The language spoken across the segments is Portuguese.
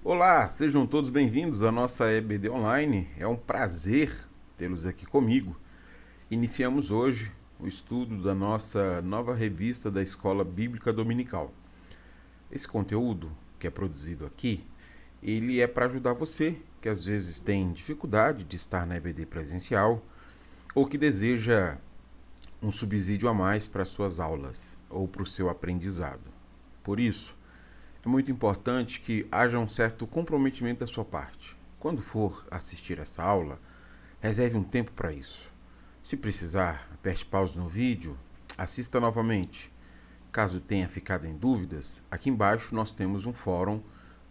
Olá, sejam todos bem-vindos à nossa EBD Online. É um prazer tê-los aqui comigo. Iniciamos hoje o estudo da nossa nova revista da Escola Bíblica Dominical. Esse conteúdo que é produzido aqui, ele é para ajudar você que às vezes tem dificuldade de estar na EBD presencial ou que deseja um subsídio a mais para suas aulas ou para o seu aprendizado. Por isso, é muito importante que haja um certo comprometimento da sua parte. Quando for assistir essa aula, reserve um tempo para isso. Se precisar, aperte pausa no vídeo, assista novamente. Caso tenha ficado em dúvidas, aqui embaixo nós temos um fórum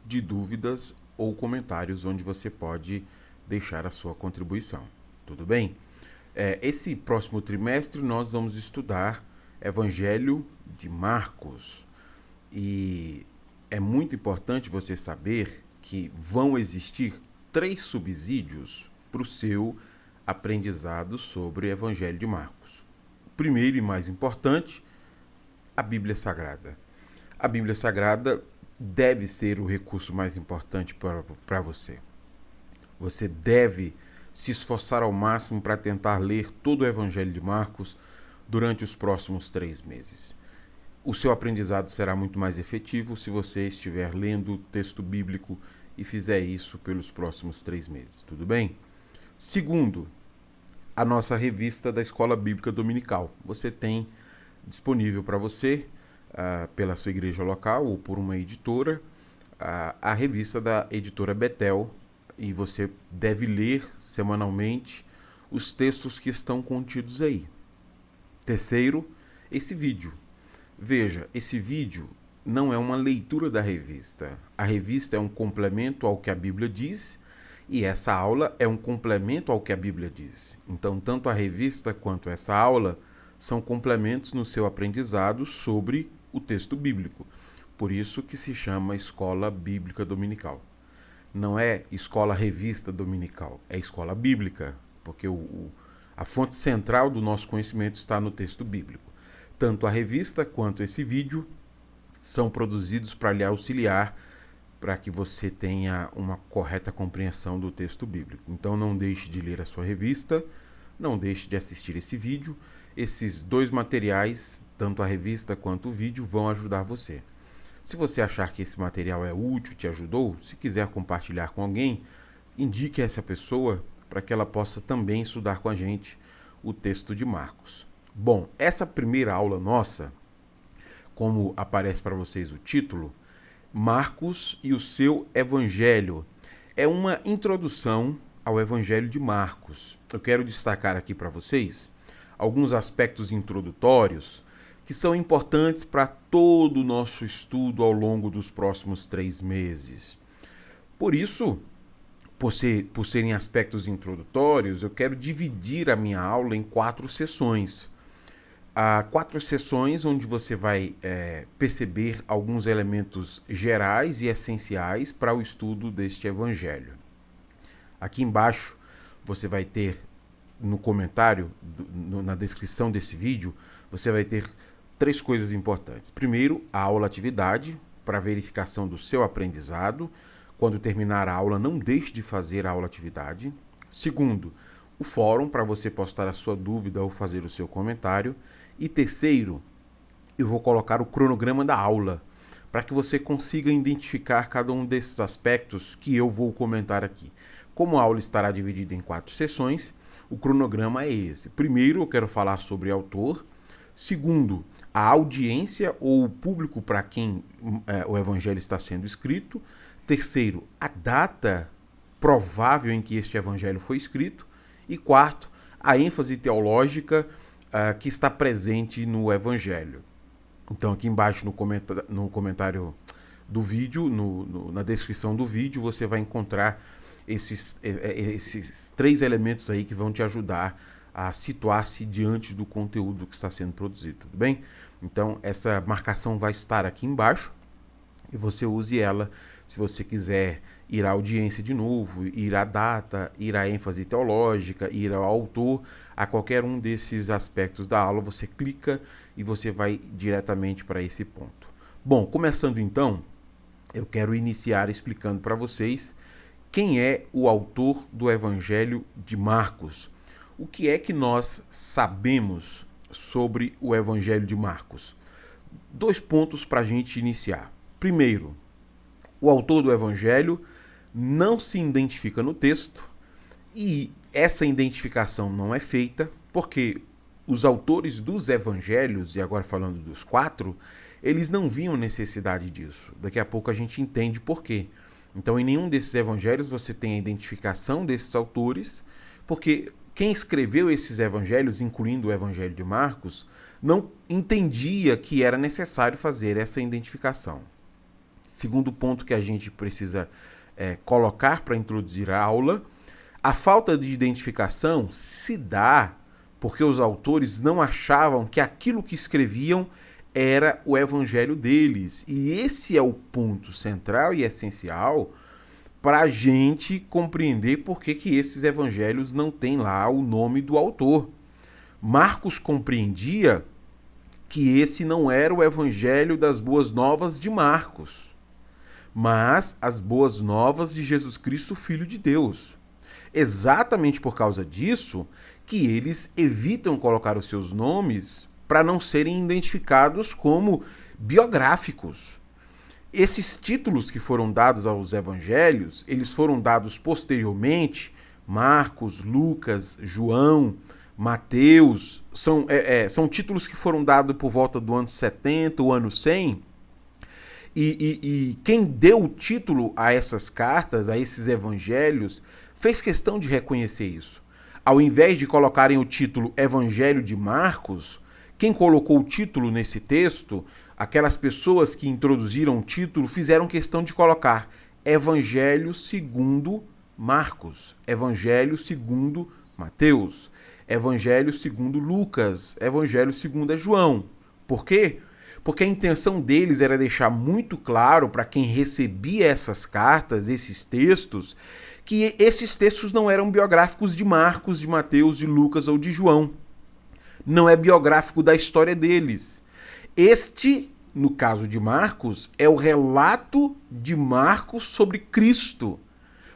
de dúvidas ou comentários onde você pode deixar a sua contribuição. Tudo bem? Esse próximo trimestre nós vamos estudar Evangelho de Marcos. E é muito importante você saber que vão existir 3 subsídios para o seu aprendizado sobre o Evangelho de Marcos. O primeiro e mais importante, a Bíblia Sagrada. A Bíblia Sagrada deve ser o recurso mais importante para você. Você deve se esforçar ao máximo para tentar ler todo o Evangelho de Marcos durante os próximos 3 meses. O seu aprendizado será muito mais efetivo se você estiver lendo o texto bíblico e fizer isso pelos próximos 3 meses. Tudo bem? Segundo, a nossa revista da Escola Bíblica Dominical. Você tem disponível para você, pela sua igreja local ou por uma editora, a revista da editora Betel, e você deve ler semanalmente os textos que estão contidos aí. Terceiro, esse vídeo. Veja, esse vídeo não é uma leitura da revista. A revista é um complemento ao que a Bíblia diz e essa aula é um complemento ao que a Bíblia diz. Então, tanto a revista quanto essa aula são complementos no seu aprendizado sobre o texto bíblico. Por isso que se chama Escola Bíblica Dominical. Não é escola revista dominical, é escola bíblica, porque a fonte central do nosso conhecimento está no texto bíblico. Tanto a revista quanto esse vídeo são produzidos para lhe auxiliar para que você tenha uma correta compreensão do texto bíblico. Então não deixe de ler a sua revista, não deixe de assistir esse vídeo. Esses 2 materiais, tanto a revista quanto o vídeo, vão ajudar você. Se você achar que esse material é útil, te ajudou, se quiser compartilhar com alguém, indique a essa pessoa para que ela possa também estudar com a gente o texto de Marcos. Bom, essa primeira aula nossa, como aparece para vocês o título, Marcos e o seu Evangelho, é uma introdução ao Evangelho de Marcos. Eu quero destacar aqui para vocês alguns aspectos introdutórios que são importantes para todo o nosso estudo ao longo dos próximos 3 meses. Por isso, por serem aspectos introdutórios, eu quero dividir a minha aula em 4 sessões. Há 4 sessões onde você vai perceber alguns elementos gerais e essenciais para o estudo deste evangelho. Aqui embaixo você vai ter no comentário, na descrição desse vídeo, você vai ter 3 coisas importantes. Primeiro, a aula-atividade para verificação do seu aprendizado. Quando terminar a aula, não deixe de fazer a aula-atividade. Segundo, o fórum para você postar a sua dúvida ou fazer o seu comentário. E terceiro, eu vou colocar o cronograma da aula, para que você consiga identificar cada um desses aspectos que eu vou comentar aqui. Como a aula estará dividida em 4 sessões, o cronograma é esse. Primeiro, eu quero falar sobre autor. Segundo, a audiência ou o público para quem o evangelho está sendo escrito. Terceiro, a data provável em que este evangelho foi escrito. E quarto, a ênfase teológica que está presente no evangelho. Então, aqui embaixo no comentário do vídeo, na descrição do vídeo, você vai encontrar esses 3 elementos aí que vão te ajudar a situar-se diante do conteúdo que está sendo produzido, tudo bem? Então, essa marcação vai estar aqui embaixo e você use ela se você quiser ir à audiência de novo, ir à data, ir à ênfase teológica, ir ao autor, a qualquer um desses aspectos da aula, você clica e você vai diretamente para esse ponto. Bom, começando então, eu quero iniciar explicando para vocês quem é o autor do Evangelho de Marcos. O que é que nós sabemos sobre o Evangelho de Marcos? 2 pontos para a gente iniciar. Primeiro, o autor do Evangelho não se identifica no texto e essa identificação não é feita porque os autores dos Evangelhos, e agora falando dos 4, eles não viam necessidade disso. Daqui a pouco a gente entende por quê. Então, em nenhum desses evangelhos você tem a identificação desses autores, porque quem escreveu esses evangelhos, incluindo o Evangelho de Marcos, não entendia que era necessário fazer essa identificação. Segundo ponto que a gente precisa colocar para introduzir a aula, a falta de identificação se dá porque os autores não achavam que aquilo que escreviam era o evangelho deles. E esse é o ponto central e essencial para a gente compreender por que esses evangelhos não têm lá o nome do autor. Marcos compreendia que esse não era o evangelho das boas novas de Marcos, mas as boas novas de Jesus Cristo, Filho de Deus. Exatamente por causa disso que eles evitam colocar os seus nomes para não serem identificados como biográficos. Esses títulos que foram dados aos evangelhos, eles foram dados posteriormente, Marcos, Lucas, João, Mateus, são títulos que foram dados por volta do ano 70, o ano 100, e quem deu o título a essas cartas, a esses evangelhos, fez questão de reconhecer isso. Ao invés de colocarem o título Evangelho de Marcos, quem colocou o título nesse texto, aquelas pessoas que introduziram o título, fizeram questão de colocar Evangelho segundo Marcos, Evangelho segundo Mateus, Evangelho segundo Lucas, Evangelho segundo João. Por quê? Porque a intenção deles era deixar muito claro para quem recebia essas cartas, esses textos, que esses textos não eram biográficos de Marcos, de Mateus, de Lucas ou de João. Não é biográfico da história deles. Este, no caso de Marcos, é o relato de Marcos sobre Cristo.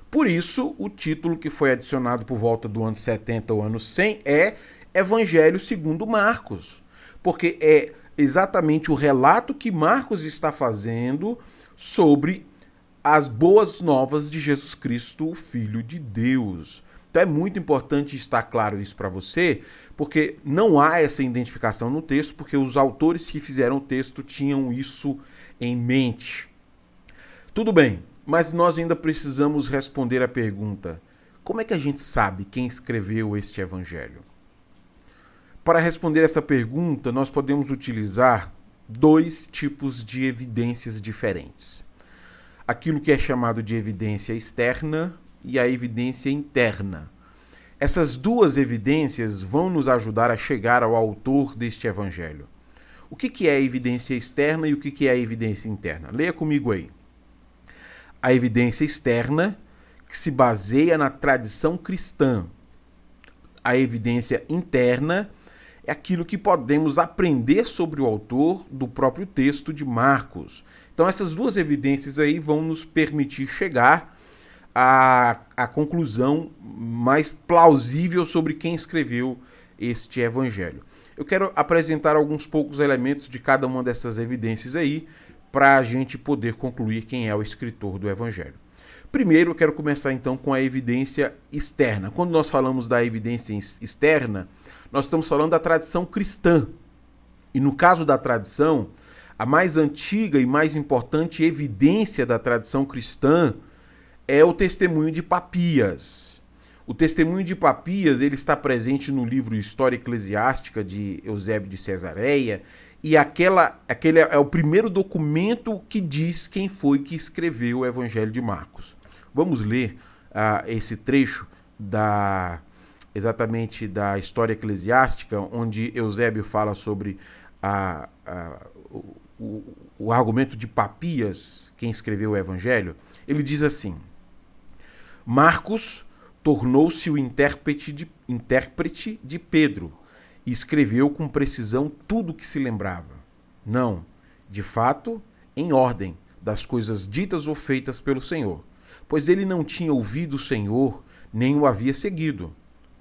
Por isso, o título que foi adicionado por volta do ano 70 ou ano 100 é Evangelho segundo Marcos. Porque é exatamente o relato que Marcos está fazendo sobre as boas novas de Jesus Cristo, o Filho de Deus. Então é muito importante estar claro isso para você, porque não há essa identificação no texto, porque os autores que fizeram o texto tinham isso em mente. Tudo bem, mas nós ainda precisamos responder a pergunta: como é que a gente sabe quem escreveu este evangelho? Para responder essa pergunta, nós podemos utilizar 2 tipos de evidências diferentes. Aquilo que é chamado de evidência externa e a evidência interna. Essas 2 evidências vão nos ajudar a chegar ao autor deste evangelho. O que é a evidência externa e o que é a evidência interna? Leia comigo aí. A evidência externa, que se baseia na tradição cristã. A evidência interna é aquilo que podemos aprender sobre o autor do próprio texto de Marcos. Então essas 2 evidências aí vão nos permitir chegar à conclusão mais plausível sobre quem escreveu este evangelho. Eu quero apresentar alguns poucos elementos de cada uma dessas evidências aí, para a gente poder concluir quem é o escritor do evangelho. Primeiro, eu quero começar então com a evidência externa. Quando nós falamos da evidência externa, nós estamos falando da tradição cristã. E no caso da tradição, a mais antiga e mais importante evidência da tradição cristã é o testemunho de Papias. O testemunho de Papias ele está presente no livro História Eclesiástica de Eusébio de Cesareia, e aquele é o primeiro documento que diz quem foi que escreveu o Evangelho de Marcos. Vamos ler esse trecho exatamente da História Eclesiástica, onde Eusébio fala sobre o argumento de Papias, quem escreveu o Evangelho. Ele diz assim: Marcos tornou-se o intérprete de Pedro e escreveu com precisão tudo o que se lembrava. Não, de fato, em ordem, das coisas ditas ou feitas pelo Senhor, pois ele não tinha ouvido o Senhor, nem o havia seguido.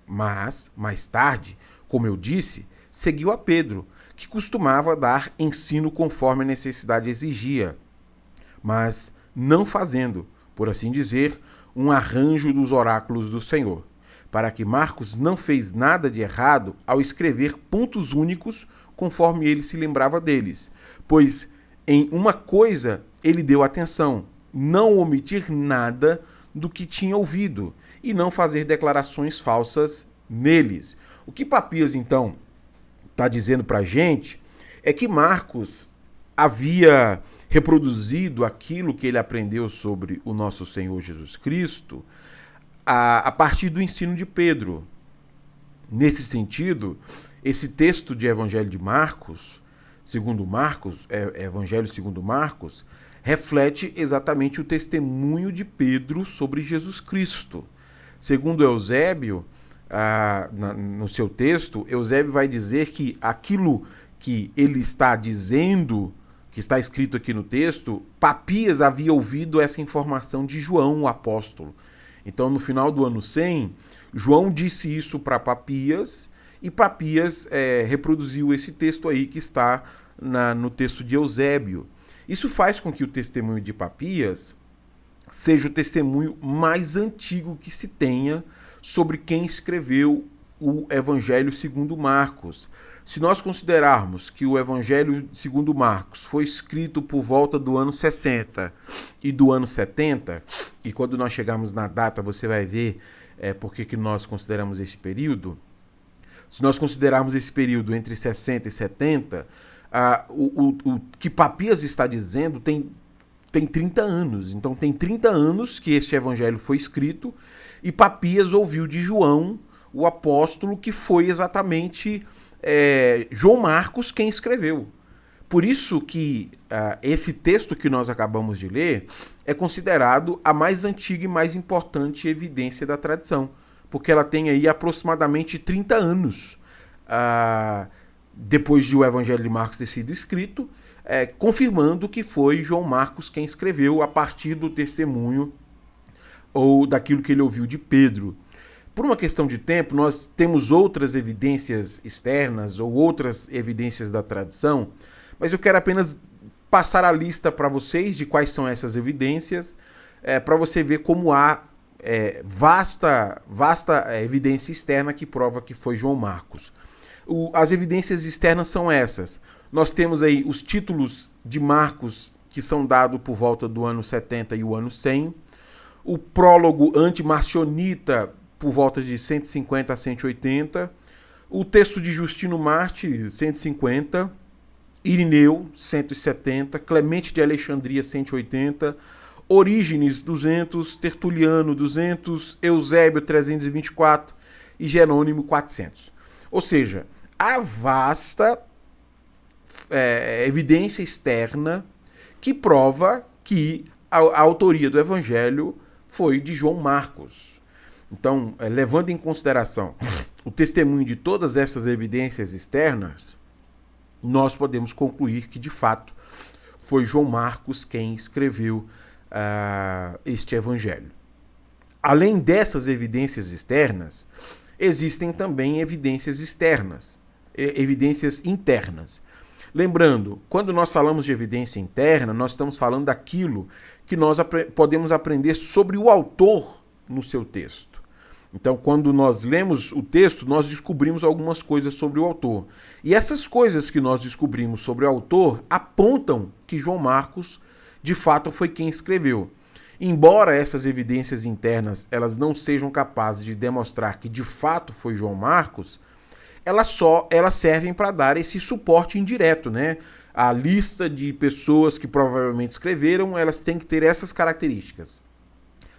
Mas, mais tarde, como eu disse, seguiu a Pedro, que costumava dar ensino conforme a necessidade exigia, mas não fazendo, por assim dizer, um arranjo dos oráculos do Senhor, para que Marcos não fez nada de errado ao escrever pontos únicos conforme ele se lembrava deles, pois em uma coisa ele deu atenção, não omitir nada do que tinha ouvido e não fazer declarações falsas neles. O que Papias, então, está dizendo para a gente é que Marcos havia reproduzido aquilo que ele aprendeu sobre o nosso Senhor Jesus Cristo a partir do ensino de Pedro. Nesse sentido, esse texto de Evangelho de Marcos, segundo Marcos, Evangelho segundo Marcos, reflete exatamente o testemunho de Pedro sobre Jesus Cristo. Segundo Eusébio, no seu texto, Eusébio vai dizer que aquilo que ele está dizendo, que está escrito aqui no texto, Papias havia ouvido essa informação de João, o apóstolo. Então, no final do ano 100, João disse isso para Papias, e Papias reproduziu esse texto aí que está no texto de Eusébio. Isso faz com que o testemunho de Papias seja o testemunho mais antigo que se tenha sobre quem escreveu o Evangelho segundo Marcos. Se nós considerarmos que o Evangelho segundo Marcos foi escrito por volta do ano 60 e do ano 70, e quando nós chegarmos na data você vai ver por que nós consideramos esse período. Se nós considerarmos esse período entre 60 e 70, o que Papias está dizendo tem 30 anos. Então tem 30 anos que este evangelho foi escrito e Papias ouviu de João, o apóstolo, que foi exatamente João Marcos quem escreveu. Por isso que esse texto que nós acabamos de ler é considerado a mais antiga e mais importante evidência da tradição, porque ela tem aí aproximadamente 30 anos depois de o Evangelho de Marcos ter sido escrito, confirmando que foi João Marcos quem escreveu a partir do testemunho ou daquilo que ele ouviu de Pedro. Por uma questão de tempo, nós temos outras evidências externas ou outras evidências da tradição, mas eu quero apenas passar a lista para vocês de quais são essas evidências, para você ver como há vasta evidência externa que prova que foi João Marcos. As evidências externas são essas. Nós temos aí os títulos de Marcos que são dados por volta do ano 70 e o ano 100, o prólogo antimarcionita por volta de 150 a 180, o texto de Justino Marte, 150, Irineu, 170, Clemente de Alexandria, 180, Orígenes, 200, Tertuliano, 200, Eusébio, 324 e Jerônimo, 400. Ou seja, há vasta evidência externa que prova que a autoria do Evangelho foi de João Marcos. Então, levando em consideração o testemunho de todas essas evidências externas, nós podemos concluir que, de fato, foi João Marcos quem escreveu este Evangelho. Além dessas evidências externas, existem também evidências externas, evidências internas. Lembrando, quando nós falamos de evidência interna, nós estamos falando daquilo que nós podemos aprender sobre o autor no seu texto. Então, quando nós lemos o texto, nós descobrimos algumas coisas sobre o autor. E essas coisas que nós descobrimos sobre o autor apontam que João Marcos, de fato, foi quem escreveu. Embora essas evidências internas elas não sejam capazes de demonstrar que de fato foi João Marcos, elas servem para dar esse suporte indireto, né? A lista de pessoas que provavelmente escreveram, elas têm que ter essas características.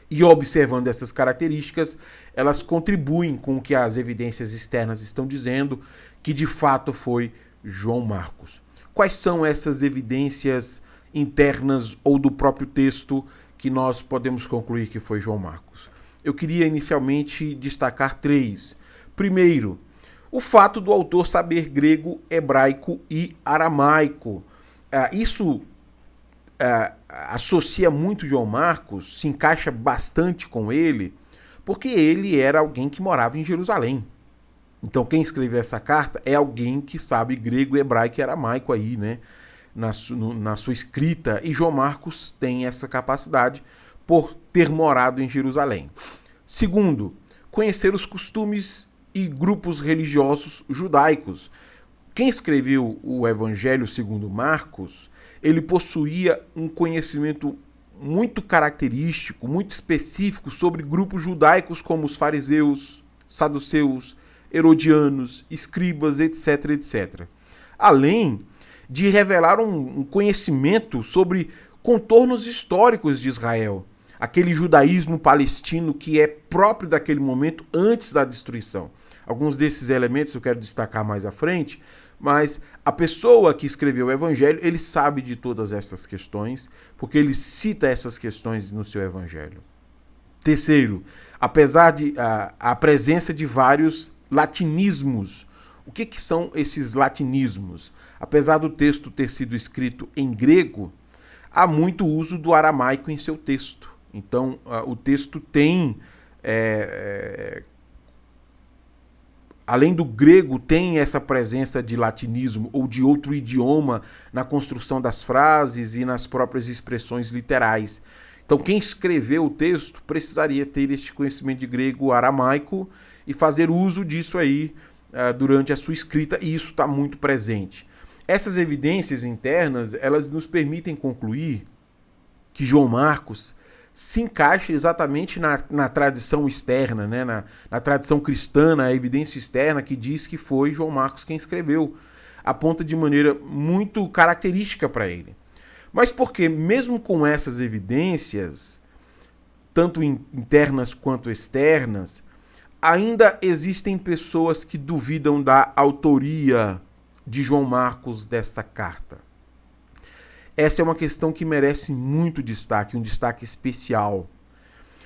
E observando essas características, elas contribuem com o que as evidências externas estão dizendo, que de fato foi João Marcos. Quais são essas evidências internas ou do próprio texto que nós podemos concluir que foi João Marcos? Eu queria inicialmente destacar 3. Primeiro, o fato do autor saber grego, hebraico e aramaico. Isso associa muito João Marcos, se encaixa bastante com ele, porque ele era alguém que morava em Jerusalém. Então quem escreveu essa carta é alguém que sabe grego, hebraico e aramaico aí, né? Na sua escrita, e João Marcos tem essa capacidade por ter morado em Jerusalém. Segundo, conhecer os costumes e grupos religiosos judaicos. Quem escreveu o Evangelho segundo Marcos, ele possuía um conhecimento muito característico, muito específico sobre grupos judaicos como os fariseus, saduceus, herodianos, escribas, etc, etc. Além de revelar um conhecimento sobre contornos históricos de Israel, aquele judaísmo palestino que é próprio daquele momento antes da destruição. Alguns desses elementos eu quero destacar mais à frente, mas a pessoa que escreveu o Evangelho, ele sabe de todas essas questões, porque ele cita essas questões no seu Evangelho. Terceiro, apesar de a presença de vários latinismos. O que são esses latinismos? Apesar do texto ter sido escrito em grego, há muito uso do aramaico em seu texto. Então, o texto tem, além do grego, tem essa presença de latinismo ou de outro idioma na construção das frases e nas próprias expressões literais. Então, quem escreveu o texto precisaria ter este conhecimento de grego, aramaico e fazer uso disso aí durante a sua escrita, e isso está muito presente. Essas evidências internas, elas nos permitem concluir que João Marcos se encaixa exatamente na tradição externa, né? na tradição cristã, na evidência externa que diz que foi João Marcos quem escreveu, aponta de maneira muito característica para ele. Mas porque, mesmo com essas evidências, tanto internas quanto externas, ainda existem pessoas que duvidam da autoria de João Marcos dessa carta. Essa é uma questão que merece muito destaque, um destaque especial.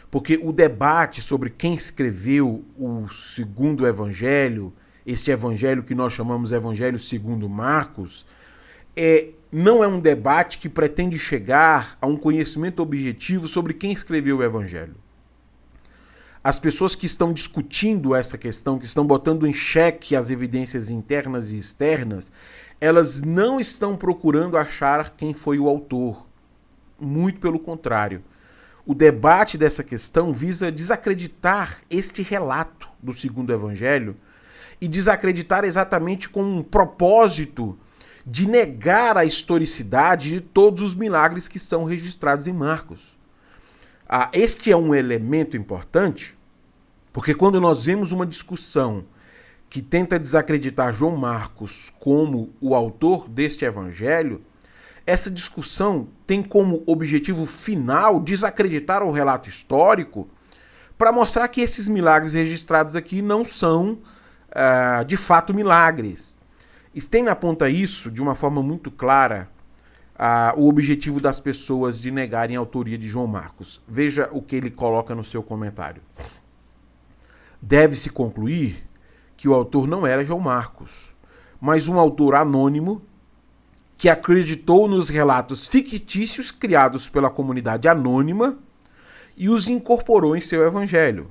Porque o debate sobre quem escreveu o segundo evangelho, este evangelho que nós chamamos Evangelho segundo Marcos, não é um debate que pretende chegar a um conhecimento objetivo sobre quem escreveu o evangelho. As pessoas que estão discutindo essa questão, que estão botando em xeque as evidências internas e externas, elas não estão procurando achar quem foi o autor. Muito pelo contrário. O debate dessa questão visa desacreditar este relato do segundo evangelho e desacreditar exatamente com um propósito de negar a historicidade de todos os milagres que são registrados em Marcos. Este é um elemento importante, porque quando nós vemos uma discussão que tenta desacreditar João Marcos como o autor deste evangelho, essa discussão tem como objetivo final desacreditar o relato histórico para mostrar que esses milagres registrados aqui não são, de fato, milagres. Stein aponta isso de uma forma muito clara, o objetivo das pessoas de negarem a autoria de João Marcos. Veja o que ele coloca no seu comentário. Deve-se concluir que o autor não era João Marcos, mas um autor anônimo que acreditou nos relatos fictícios criados pela comunidade anônima e os incorporou em seu evangelho.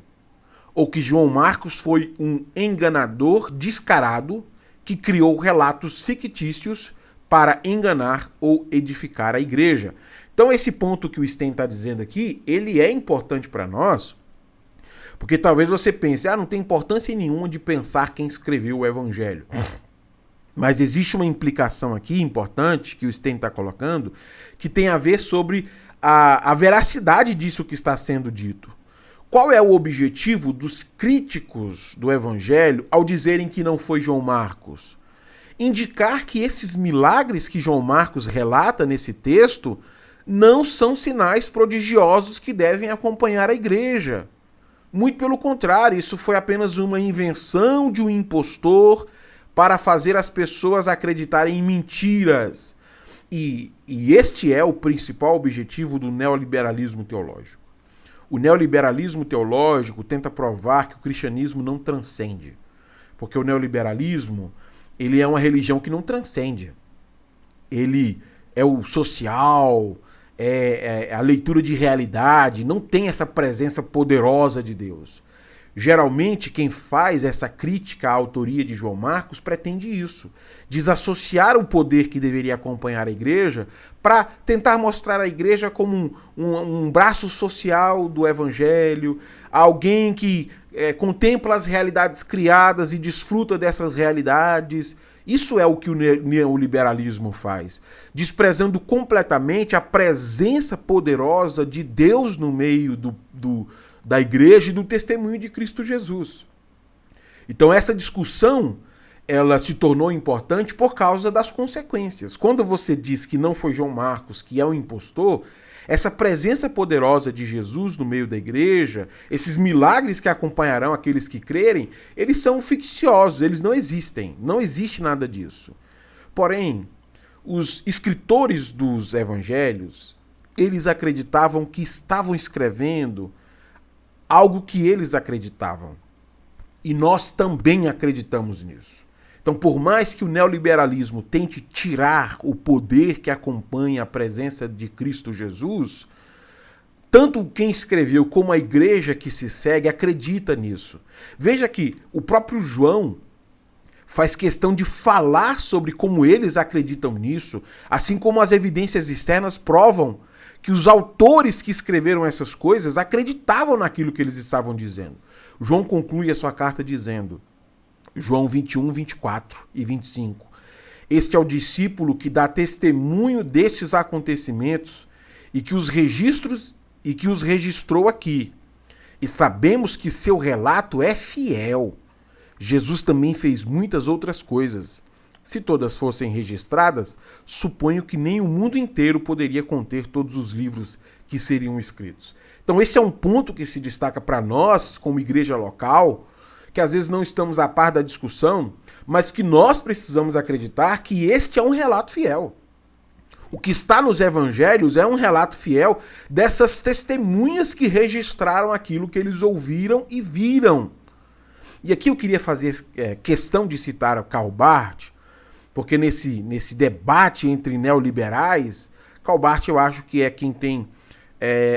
Ou que João Marcos foi um enganador descarado que criou relatos fictícios para enganar ou edificar a igreja. Então esse ponto que o Stein está dizendo aqui, ele é importante para nós, porque talvez você pense, não tem importância nenhuma de pensar quem escreveu o evangelho. Mas existe uma implicação aqui importante que o Stein está colocando, que tem a ver sobre a veracidade disso que está sendo dito. Qual é o objetivo dos críticos do evangelho ao dizerem que não foi João Marcos? Indicar que esses milagres que João Marcos relata nesse texto não são sinais prodigiosos que devem acompanhar a igreja. Muito pelo contrário, isso foi apenas uma invenção de um impostor para fazer as pessoas acreditarem em mentiras. E este é o principal objetivo do neoliberalismo teológico. O neoliberalismo teológico tenta provar que o cristianismo não transcende. Porque o neoliberalismo, ele é uma religião que não transcende. Ele é o social, a leitura de realidade, não tem essa presença poderosa de Deus. Geralmente, quem faz essa crítica à autoria de João Marcos pretende isso, desassociar o poder que deveria acompanhar a igreja para tentar mostrar a igreja como um braço social do evangelho, alguém que contempla as realidades criadas e desfruta dessas realidades. Isso é o que o neoliberalismo faz, desprezando completamente a presença poderosa de Deus no meio da igreja e do testemunho de Cristo Jesus. Então essa discussão, ela se tornou importante por causa das consequências. Quando você diz que não foi João Marcos, que é um impostor, essa presença poderosa de Jesus no meio da igreja, esses milagres que acompanharão aqueles que crerem, eles são ficciosos, eles não existem. Não existe nada disso. Porém, os escritores dos evangelhos, eles acreditavam que estavam escrevendo algo que eles acreditavam. E nós também acreditamos nisso. Então, por mais que o neoliberalismo tente tirar o poder que acompanha a presença de Cristo Jesus, tanto quem escreveu como a igreja que se segue acredita nisso. Veja que o próprio João faz questão de falar sobre como eles acreditam nisso, assim como as evidências externas provam que os autores que escreveram essas coisas acreditavam naquilo que eles estavam dizendo. João conclui a sua carta dizendo, João 21, 24 e 25, este é o discípulo que dá testemunho destes acontecimentos e que os registrou aqui. E sabemos que seu relato é fiel. Jesus também fez muitas outras coisas. Se todas fossem registradas, suponho que nem o mundo inteiro poderia conter todos os livros que seriam escritos. Então esse é um ponto que se destaca para nós, como igreja local, que às vezes não estamos a par da discussão, mas que nós precisamos acreditar que este é um relato fiel. O que está nos evangelhos é um relato fiel dessas testemunhas que registraram aquilo que eles ouviram e viram. E aqui eu queria fazer questão de citar o Karl Barth, porque nesse debate entre neoliberais, Karl Barth eu acho que é quem tem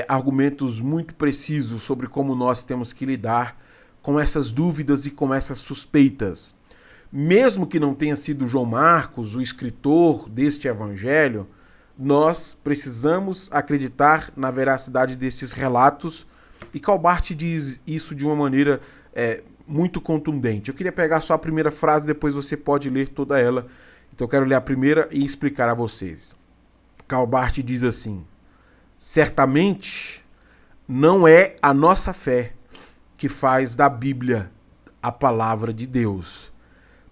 argumentos muito precisos sobre como nós temos que lidar com essas dúvidas e com essas suspeitas. Mesmo que não tenha sido João Marcos, o escritor deste evangelho, nós precisamos acreditar na veracidade desses relatos, e Karl Barth diz isso de uma maneira muito contundente. Eu queria pegar só a primeira frase, depois você pode ler toda ela. Então eu quero ler a primeira e explicar a vocês. Karl Barth diz assim: certamente não é a nossa fé que faz da Bíblia a palavra de Deus.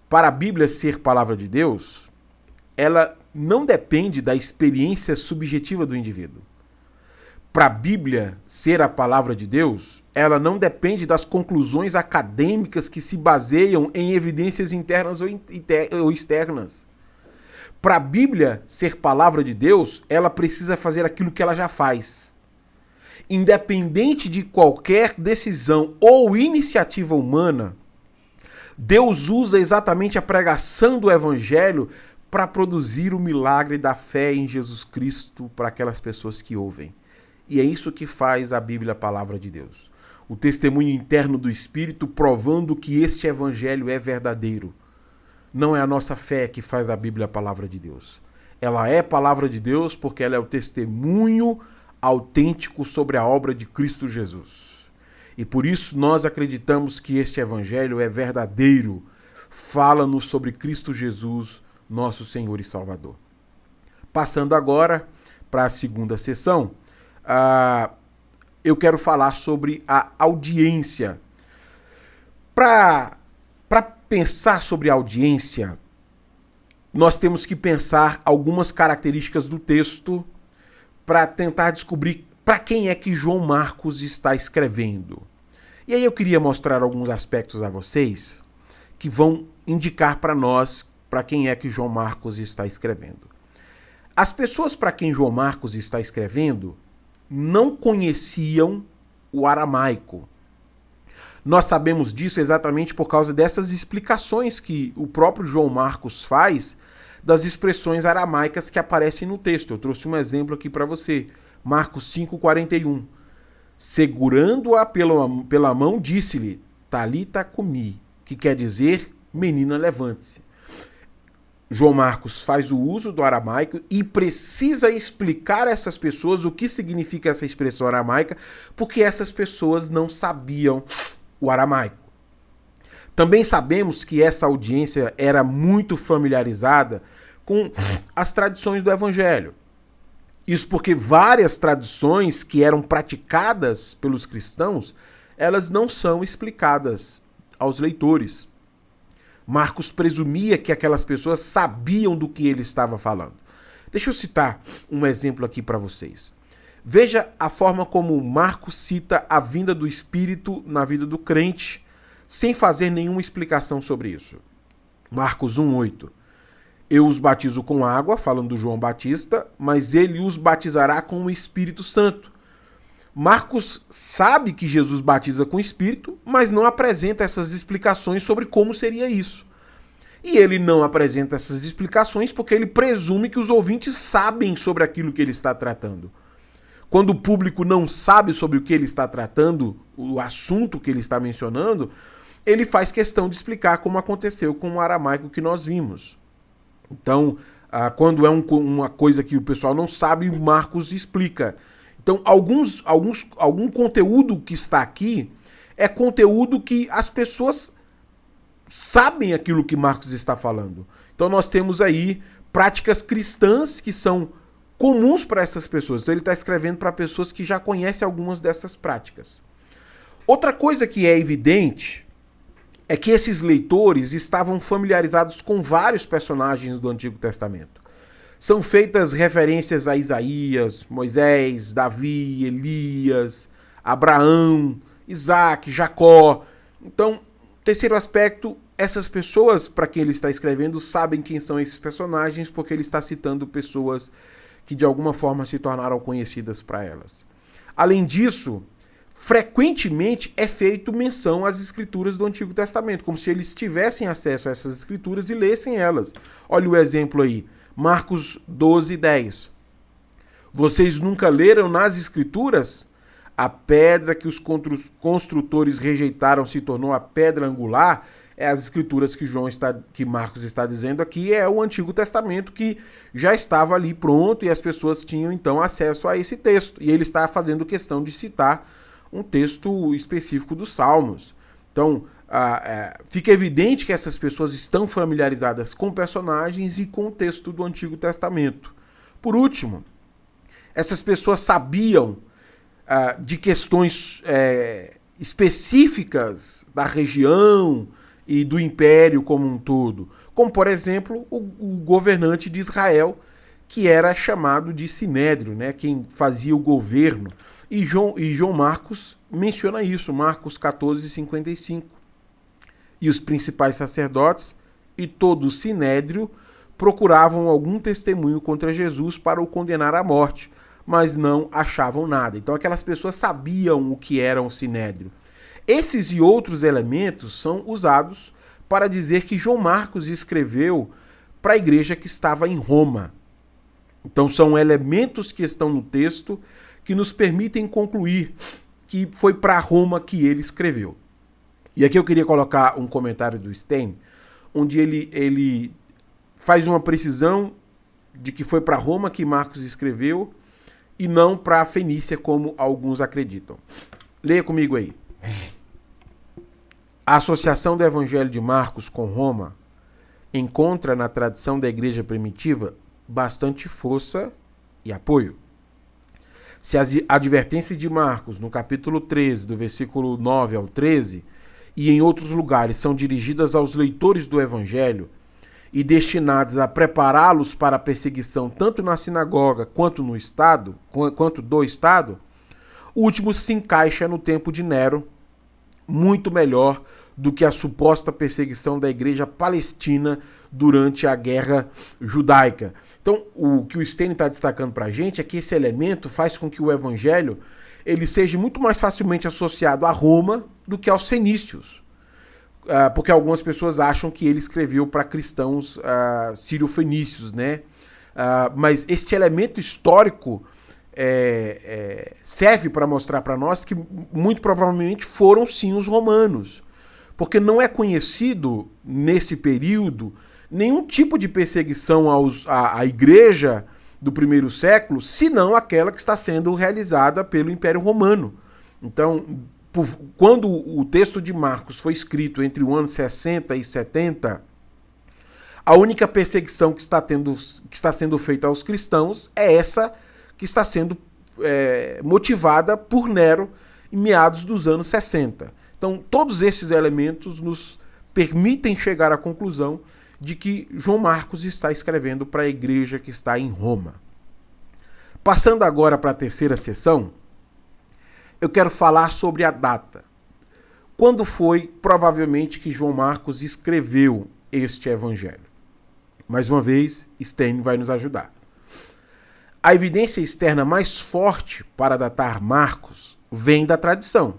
Para a Bíblia ser palavra de Deus, ela não depende da experiência subjetiva do indivíduo. Para a Bíblia ser a palavra de Deus, ela não depende das conclusões acadêmicas que se baseiam em evidências internas ou externas. Para a Bíblia ser palavra de Deus, ela precisa fazer aquilo que ela já faz. Independente de qualquer decisão ou iniciativa humana, Deus usa exatamente a pregação do Evangelho para produzir o milagre da fé em Jesus Cristo para aquelas pessoas que ouvem. E é isso que faz a Bíblia a palavra de Deus. O testemunho interno do Espírito provando que este Evangelho é verdadeiro. Não é a nossa fé que faz a Bíblia a palavra de Deus. Ela é palavra de Deus porque ela é o testemunho autêntico sobre a obra de Cristo Jesus. E por isso nós acreditamos que este Evangelho é verdadeiro. Fala-nos sobre Cristo Jesus, nosso Senhor e Salvador. Passando agora para a segunda sessão, eu quero falar sobre a audiência. Para pensar sobre a audiência, nós temos que pensar algumas características do texto para tentar descobrir para quem é que João Marcos está escrevendo. E aí eu queria mostrar alguns aspectos a vocês que vão indicar para nós para quem é que João Marcos está escrevendo. As pessoas para quem João Marcos está escrevendo não conheciam o aramaico. Nós sabemos disso exatamente por causa dessas explicações que o próprio João Marcos faz das expressões aramaicas que aparecem no texto. Eu trouxe um exemplo aqui para você. Marcos 5,41. Segurando-a pela mão, disse-lhe, Talita cumi, que quer dizer, menina, levante-se. João Marcos faz o uso do aramaico e precisa explicar a essas pessoas o que significa essa expressão aramaica, porque essas pessoas não sabiam o aramaico. Também sabemos que essa audiência era muito familiarizada com as tradições do Evangelho. Isso porque várias tradições que eram praticadas pelos cristãos, elas não são explicadas aos leitores. Marcos presumia que aquelas pessoas sabiam do que ele estava falando. Deixa eu citar um exemplo aqui para vocês. Veja a forma como Marcos cita a vinda do Espírito na vida do crente, sem fazer nenhuma explicação sobre isso. Marcos 1,8. Eu os batizo com água, falando do João Batista, mas ele os batizará com o Espírito Santo. Marcos sabe que Jesus batiza com o Espírito, mas não apresenta essas explicações sobre como seria isso. E ele não apresenta essas explicações porque ele presume que os ouvintes sabem sobre aquilo que ele está tratando. Quando o público não sabe sobre o que ele está tratando, o assunto que ele está mencionando, ele faz questão de explicar como aconteceu com o aramaico que nós vimos. Então, quando é uma coisa que o pessoal não sabe, Marcos explica. Então, algum conteúdo que está aqui é conteúdo que as pessoas sabem aquilo que Marcos está falando. Então, nós temos aí práticas cristãs que são comuns para essas pessoas. Então, ele está escrevendo para pessoas que já conhecem algumas dessas práticas. Outra coisa que é evidente é que esses leitores estavam familiarizados com vários personagens do Antigo Testamento. São feitas referências a Isaías, Moisés, Davi, Elias, Abraão, Isaac, Jacó. Então, terceiro aspecto, essas pessoas para quem ele está escrevendo sabem quem são esses personagens porque ele está citando pessoas que de alguma forma se tornaram conhecidas para elas. Além disso, frequentemente é feito menção às escrituras do Antigo Testamento, como se eles tivessem acesso a essas escrituras e lessem elas. Olha o exemplo aí. Marcos 12:10. Vocês nunca leram nas Escrituras? A pedra que os construtores rejeitaram se tornou a pedra angular. É as Escrituras que Marcos está dizendo aqui, é o Antigo Testamento que já estava ali pronto e as pessoas tinham então acesso a esse texto. E ele está fazendo questão de citar um texto específico dos Salmos. Então, fica evidente que essas pessoas estão familiarizadas com personagens e com o texto do Antigo Testamento. Por último, essas pessoas sabiam de questões específicas da região e do império como um todo, como, por exemplo, o governante de Israel, que era chamado de Sinédrio, né, quem fazia o governo. E João Marcos menciona isso, Marcos 14:55. E os principais sacerdotes e todo o Sinédrio procuravam algum testemunho contra Jesus para o condenar à morte, mas não achavam nada. Então aquelas pessoas sabiam o que era um Sinédrio. Esses e outros elementos são usados para dizer que João Marcos escreveu para a igreja que estava em Roma. Então são elementos que estão no texto que nos permitem concluir que foi para Roma que ele escreveu. E aqui eu queria colocar um comentário do Stein, onde ele faz uma precisão de que foi para Roma que Marcos escreveu e não para a Fenícia, como alguns acreditam. Leia comigo aí. A associação do Evangelho de Marcos com Roma encontra na tradição da igreja primitiva bastante força e apoio. Se as advertências de Marcos, no capítulo 13, do versículo 9 ao 13, e em outros lugares são dirigidas aos leitores do Evangelho e destinadas a prepará-los para a perseguição tanto na sinagoga quanto do Estado, o último se encaixa no tempo de Nero, muito melhor do que a suposta perseguição da igreja palestina durante a guerra judaica. Então, o que o Stein está destacando para a gente é que esse elemento faz com que o evangelho ele seja muito mais facilmente associado a Roma do que aos fenícios. porque algumas pessoas acham que ele escreveu para cristãos sírio-fenícios, né? Mas este elemento histórico serve para mostrar para nós que muito provavelmente foram sim os romanos, porque não é conhecido nesse período nenhum tipo de perseguição à igreja do primeiro século, senão aquela que está sendo realizada pelo Império Romano. Então, quando o texto de Marcos foi escrito entre o ano 60 e 70, a única perseguição que está sendo feita aos cristãos é essa que está sendo motivada por Nero em meados dos anos 60. Então, todos esses elementos nos permitem chegar à conclusão de que João Marcos está escrevendo para a igreja que está em Roma. Passando agora para a terceira sessão, eu quero falar sobre a data. Quando foi, provavelmente, que João Marcos escreveu este evangelho? Mais uma vez, Stein vai nos ajudar. A evidência externa mais forte para datar Marcos vem da tradição.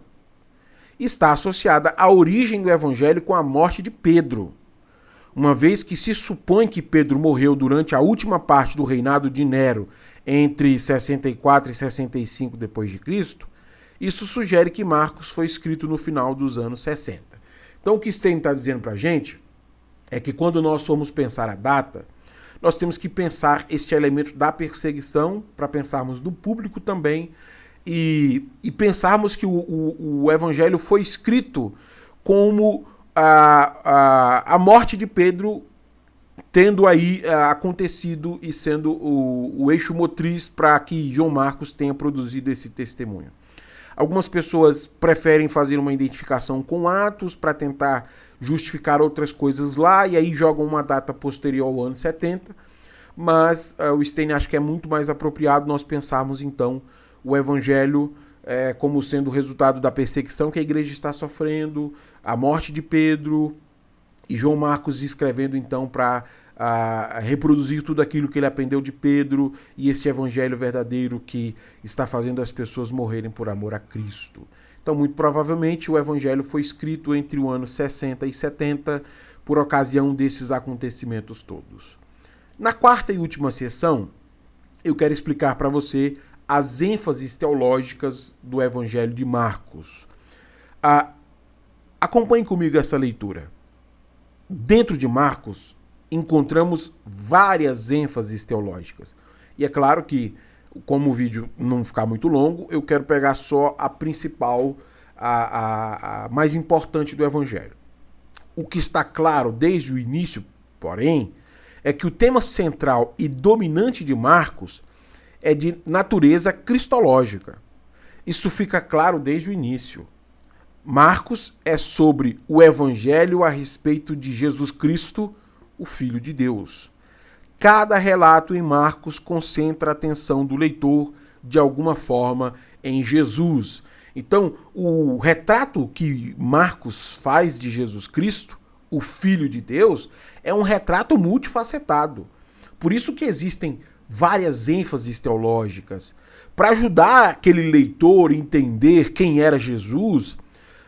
Está associada à origem do evangelho com a morte de Pedro, uma vez que se supõe que Pedro morreu durante a última parte do reinado de Nero, entre 64 e 65 d.C., isso sugere que Marcos foi escrito no final dos anos 60. Então o que Stein está dizendo para a gente é que quando nós formos pensar a data, nós temos que pensar este elemento da perseguição, para pensarmos no público também, e pensarmos que o evangelho foi escrito como a morte de Pedro tendo aí acontecido e sendo o eixo motriz para que João Marcos tenha produzido esse testemunho. Algumas pessoas preferem fazer uma identificação com Atos para tentar justificar outras coisas lá, e aí jogam uma data posterior ao ano 70, mas o Stein acha que é muito mais apropriado nós pensarmos então o Evangelho como sendo o resultado da perseguição que a igreja está sofrendo, a morte de Pedro, e João Marcos escrevendo então para reproduzir tudo aquilo que ele aprendeu de Pedro e esse evangelho verdadeiro que está fazendo as pessoas morrerem por amor a Cristo. Então, muito provavelmente, o evangelho foi escrito entre o ano 60 e 70 por ocasião desses acontecimentos todos. Na quarta e última sessão, eu quero explicar para você as ênfases teológicas do evangelho de Marcos. Acompanhe comigo essa leitura. Dentro de Marcos, encontramos várias ênfases teológicas. E é claro que, como o vídeo não ficar muito longo, eu quero pegar só a principal, a mais importante do Evangelho. O que está claro desde o início, porém, é que o tema central e dominante de Marcos é de natureza cristológica. Isso fica claro desde o início. Marcos é sobre o Evangelho a respeito de Jesus Cristo, o Filho de Deus. Cada relato em Marcos concentra a atenção do leitor, de alguma forma, em Jesus. Então, o retrato que Marcos faz de Jesus Cristo, o Filho de Deus, é um retrato multifacetado. Por isso que existem várias ênfases teológicas. Para ajudar aquele leitor a entender quem era Jesus,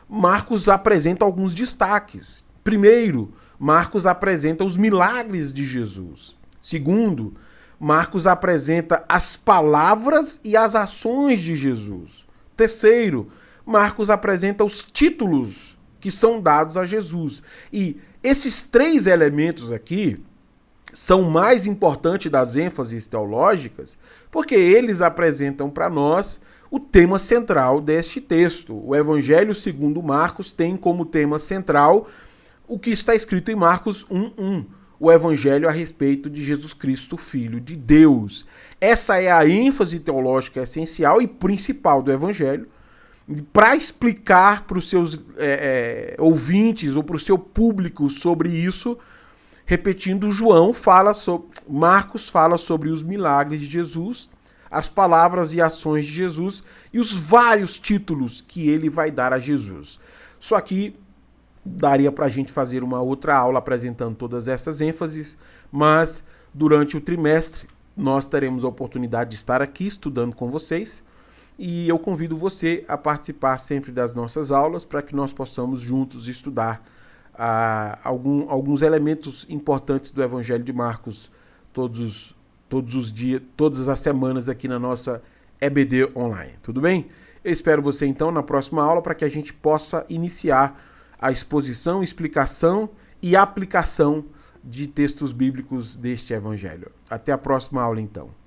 Marcos apresenta alguns destaques. Primeiro, Marcos apresenta os milagres de Jesus. Segundo, Marcos apresenta as palavras e as ações de Jesus. Terceiro, Marcos apresenta os títulos que são dados a Jesus. E esses três elementos aqui são mais importantes das ênfases teológicas porque eles apresentam para nós o tema central deste texto. O Evangelho segundo Marcos tem como tema central o que está escrito em Marcos 1:1, o Evangelho a respeito de Jesus Cristo, Filho de Deus. Essa é a ênfase teológica essencial e principal do Evangelho, para explicar para os seus ouvintes ou para o seu público sobre isso. Repetindo, Marcos fala sobre os milagres de Jesus, as palavras e ações de Jesus e os vários títulos que ele vai dar a Jesus. Só que daria para a gente fazer uma outra aula apresentando todas essas ênfases, mas durante o trimestre nós teremos a oportunidade de estar aqui estudando com vocês e eu convido você a participar sempre das nossas aulas para que nós possamos juntos estudar alguns elementos importantes do Evangelho de Marcos todos os dias, todas as semanas aqui na nossa EBD Online. Tudo bem? Eu espero você então na próxima aula para que a gente possa iniciar a exposição, explicação e aplicação de textos bíblicos deste Evangelho. Até a próxima aula então.